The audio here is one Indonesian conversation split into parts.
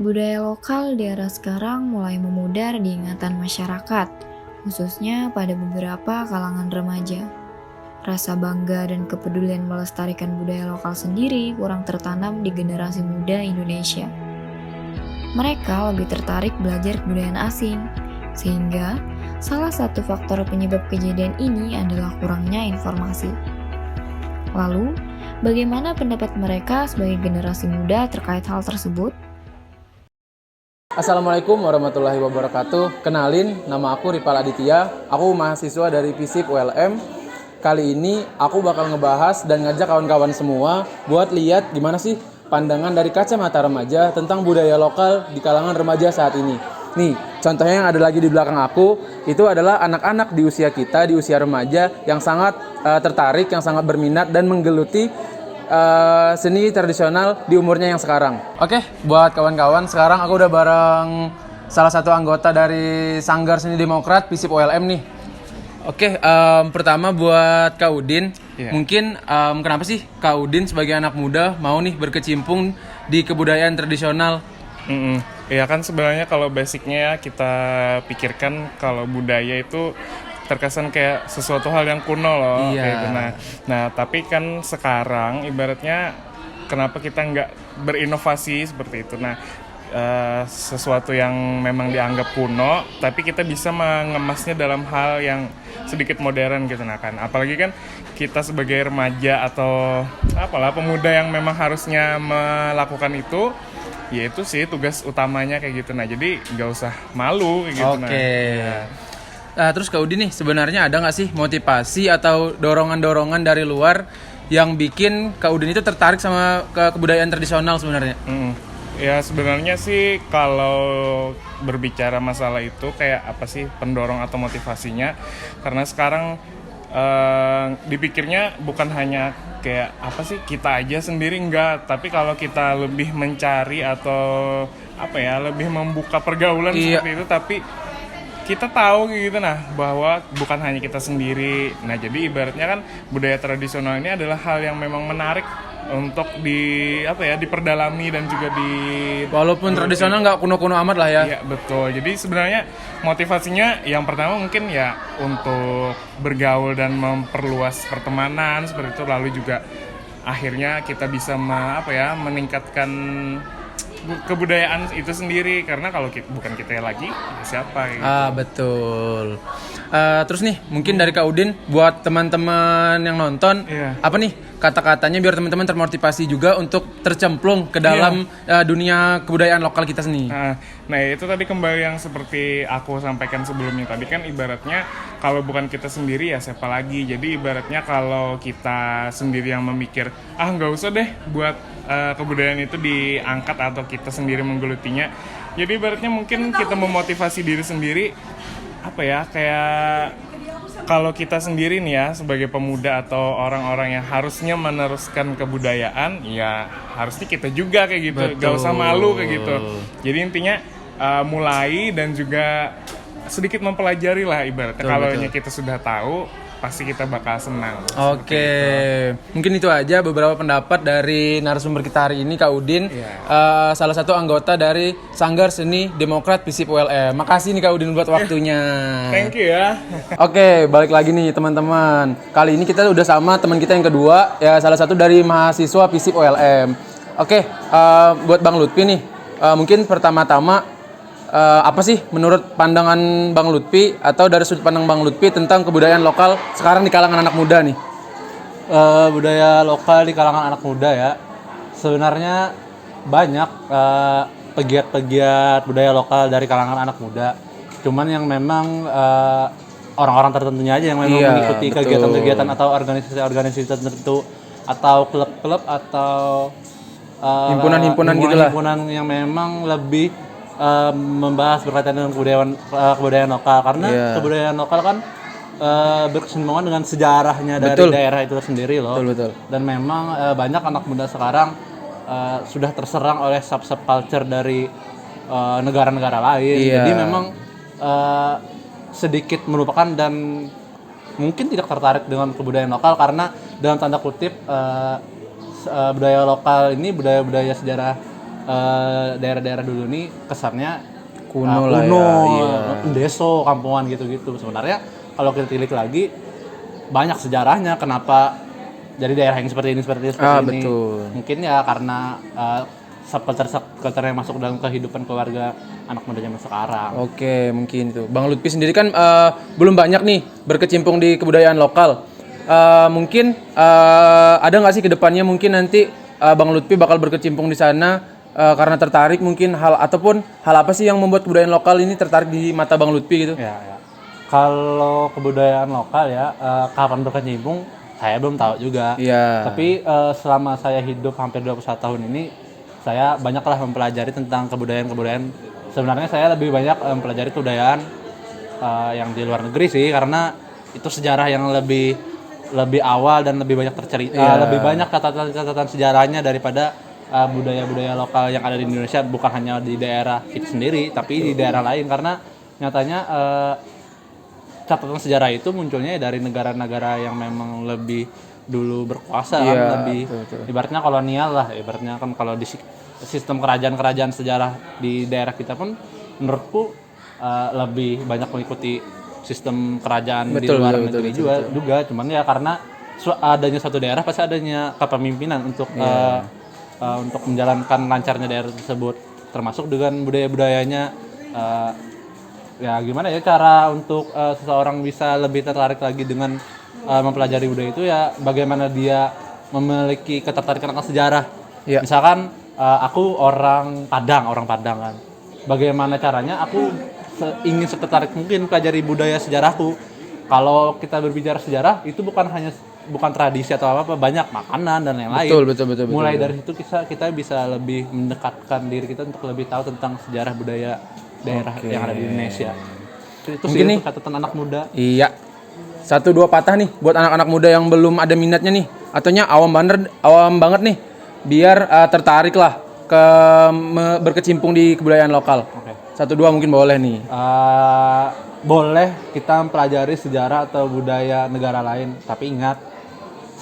Budaya lokal di era sekarang mulai memudar di ingatan masyarakat, khususnya pada beberapa kalangan remaja. Rasa bangga dan kepedulian melestarikan budaya lokal sendiri kurang tertanam di generasi muda Indonesia. Mereka lebih tertarik belajar kebudayaan asing, sehingga salah satu faktor penyebab kejadian ini adalah kurangnya informasi. Lalu, bagaimana pendapat mereka sebagai generasi muda terkait hal tersebut? Assalamualaikum warahmatullahi wabarakatuh. Kenalin, nama aku Ripal Aditya. Aku mahasiswa dari FISIP ULM. Kali ini aku bakal ngebahas dan ngajak kawan-kawan semua buat lihat gimana sih pandangan dari kacamata remaja tentang budaya lokal di kalangan remaja saat ini. Nih, contohnya yang ada lagi di belakang aku, itu adalah anak-anak di usia kita, di usia remaja yang sangat tertarik, yang sangat berminat dan menggeluti seni tradisional di umurnya yang sekarang. Oke, buat kawan-kawan, sekarang aku udah bareng salah satu anggota dari Sanggar Seni Demokrat FISIP ULM nih. Oke, pertama buat Kak Udin, mungkin kenapa sih Kak Udin sebagai anak muda mau nih berkecimpung di kebudayaan tradisional? Ya kan sebenarnya kalau basicnya ya kita pikirkan kalau budaya itu terkesan kayak sesuatu hal yang kuno loh. Iya. Kayak gitu. Nah tapi kan sekarang ibaratnya kenapa kita nggak berinovasi seperti itu. Nah sesuatu yang memang dianggap kuno tapi kita bisa mengemasnya dalam hal yang sedikit modern gitu. Nah kan apalagi kan kita sebagai remaja atau apalah pemuda yang memang harusnya melakukan itu, ya itu sih tugas utamanya kayak gitu. Nah jadi nggak usah malu kayak gitu. Oke. Terus Kak Udin nih, sebenarnya ada nggak sih motivasi atau dorongan-dorongan dari luar yang bikin Kak Udin itu tertarik sama kebudayaan tradisional sebenarnya? Ya sebenarnya sih kalau berbicara masalah itu kayak apa sih pendorong atau motivasinya, karena sekarang dipikirnya bukan hanya kayak apa sih kita aja sendiri, enggak, tapi kalau kita lebih mencari atau apa ya lebih membuka pergaulan seperti itu, tapi kita tahu gitu nah bahwa bukan hanya kita sendiri. Nah jadi ibaratnya kan budaya tradisional ini adalah hal yang memang menarik untuk diperdalami dan juga Walaupun tradisional nggak kuno-kuno amat lah ya. Iya betul. Jadi sebenarnya motivasinya yang pertama mungkin ya untuk bergaul dan memperluas pertemanan seperti itu, lalu juga akhirnya kita bisa meningkatkan kebudayaan itu sendiri, karena kalau bukan kita lagi siapa gitu. Betul. Terus nih mungkin dari Kak Udin buat teman-teman yang nonton, apa nih kata-katanya biar teman-teman termotivasi juga untuk tercemplung ke dalam dunia kebudayaan lokal kita sendiri. Nah itu tadi kembali yang seperti aku sampaikan sebelumnya tadi, kan ibaratnya kalau bukan kita sendiri ya siapa lagi. Jadi ibaratnya kalau kita sendiri yang memikir nggak usah deh buat kebudayaan itu diangkat atau kita sendiri menggelutinya, jadi ibaratnya mungkin kita memotivasi diri sendiri kayak kalau kita sendiri nih ya sebagai pemuda atau orang-orang yang harusnya meneruskan kebudayaan, ya harusnya kita juga kayak gitu. Betul. Gak usah malu kayak gitu. Jadi intinya mulai dan juga sedikit mempelajari lah ibaratnya. Kalau kita sudah tahu pasti kita bakal senang. Oke, mungkin itu aja beberapa pendapat dari narasumber kita hari ini, Kak Udin, salah satu anggota dari Sanggar Seni Demokrat FISIP ULM. Makasih nih Kak Udin buat waktunya. Thank you ya. Oke, balik lagi nih teman-teman. Kali ini kita udah sama teman kita yang kedua, ya salah satu dari mahasiswa FISIP ULM. Oke, buat Bang Lutfi nih, mungkin pertama-tama apa sih menurut pandangan Bang Lutfi atau dari sudut pandang Bang Lutfi tentang kebudayaan lokal sekarang di kalangan anak muda nih? Budaya lokal di kalangan anak muda ya, sebenarnya banyak pegiat-pegiat budaya lokal dari kalangan anak muda. Cuman yang memang orang-orang tertentunya aja yang memang mengikuti kegiatan-kegiatan atau organisasi-organisasi tertentu atau klub-klub atau himpunan-himpunan gitulah. Himpunan yang memang lebih membahas berkaitan dengan kebudayaan lokal, karena kebudayaan lokal kan berkesinambungan dengan sejarahnya dari daerah itu sendiri loh. Betul. Dan memang banyak anak muda sekarang sudah terserang oleh subculture dari negara-negara lain. Jadi memang sedikit melupakan dan mungkin tidak tertarik dengan kebudayaan lokal, karena dalam tanda kutip budaya lokal ini, budaya-budaya sejarah daerah-daerah dulu nih kesannya Kuno lah ya, iya. deso, kampungan gitu-gitu. Sebenarnya kalau kita tilik lagi banyak sejarahnya kenapa jadi daerah yang seperti ini seperti ini. Betul. Mungkin ya karena subculture yang masuk dalam kehidupan keluarga anak muda zaman sekarang. Oke, mungkin itu. Bang Lutfi sendiri kan belum banyak nih berkecimpung di kebudayaan lokal. Mungkin ada nggak sih kedepannya mungkin nanti Bang Lutfi bakal berkecimpung di sana karena tertarik mungkin ataupun hal apa sih yang membuat kebudayaan lokal ini tertarik di mata Bang Lutfi gitu? Ya. Kalau kebudayaan lokal ya, kapan berkecimpung saya belum tahu juga. Iya. Tapi selama saya hidup hampir 21 tahun ini, saya banyaklah mempelajari tentang kebudayaan-kebudayaan. Sebenarnya saya lebih banyak mempelajari kebudayaan yang di luar negeri sih, karena itu sejarah yang lebih awal dan lebih banyak tercerita, lebih banyak catatan sejarahnya daripada budaya-budaya lokal yang ada di Indonesia, bukan hanya di daerah kita sendiri, tapi di daerah lain. Karena nyatanya catatan sejarah itu munculnya dari negara-negara yang memang lebih dulu berkuasa, kan, lebih ibaratnya kolonial lah, ibaratnya kan. Kalau di sistem kerajaan-kerajaan sejarah di daerah kita pun menurutku lebih banyak mengikuti sistem kerajaan di luar negeri juga. Cuman ya karena adanya suatu daerah pasti adanya kepemimpinan untuk menjalankan lancarnya daerah tersebut, termasuk dengan budaya-budayanya. Ya gimana ya cara untuk seseorang bisa lebih tertarik lagi dengan mempelajari budaya itu, ya bagaimana dia memiliki ketertarikan akan sejarah. Misalkan aku orang Padang kan, bagaimana caranya aku ingin setertarik mungkin pelajari budaya sejarahku. Kalau kita berbicara sejarah itu bukan tradisi atau apa, banyak makanan dan yang lain. Betul. Mulai dari situ kita bisa lebih mendekatkan diri kita untuk lebih tahu tentang sejarah budaya daerah yang ada di Indonesia. Itu mungkin sih nih catatan anak muda. Iya. 1-2 patah nih buat anak-anak muda yang belum ada minatnya nih, ataunya awam banget nih, biar tertarik lah berkecimpung di kebudayaan lokal. 1-2 mungkin boleh nih. Boleh kita mempelajari sejarah atau budaya negara lain, tapi ingat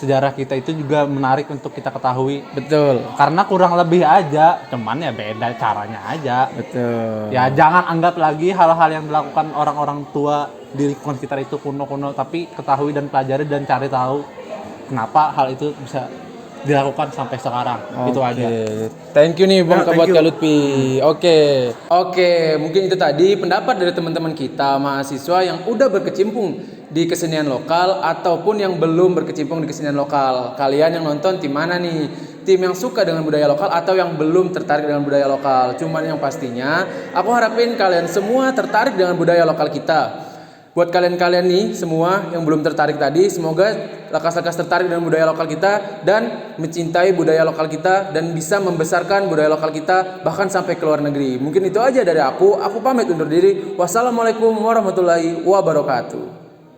sejarah kita itu juga menarik untuk kita ketahui. Betul. Karena kurang lebih aja, cuman ya beda caranya aja. Betul. Ya jangan anggap lagi hal-hal yang dilakukan orang-orang tua di lingkungan sekitar itu kuno-kuno, tapi ketahui dan pelajari dan cari tahu kenapa hal itu bisa dilakukan sampai sekarang. Itu aja. Thank you nih Bang buat Kak Lutfi. Oke, mungkin itu tadi pendapat dari teman-teman kita mahasiswa yang udah berkecimpung di kesenian lokal ataupun yang belum berkecimpung di kesenian lokal. Kalian yang nonton tim mana nih? Tim yang suka dengan budaya lokal atau yang belum tertarik dengan budaya lokal? Cuman yang pastinya aku harapin kalian semua tertarik dengan budaya lokal kita. Buat kalian-kalian nih semua yang belum tertarik tadi, semoga lekas-lekas tertarik dengan budaya lokal kita dan mencintai budaya lokal kita dan bisa membesarkan budaya lokal kita bahkan sampai ke luar negeri. Mungkin itu aja dari aku pamit undur diri. Wassalamualaikum warahmatullahi wabarakatuh.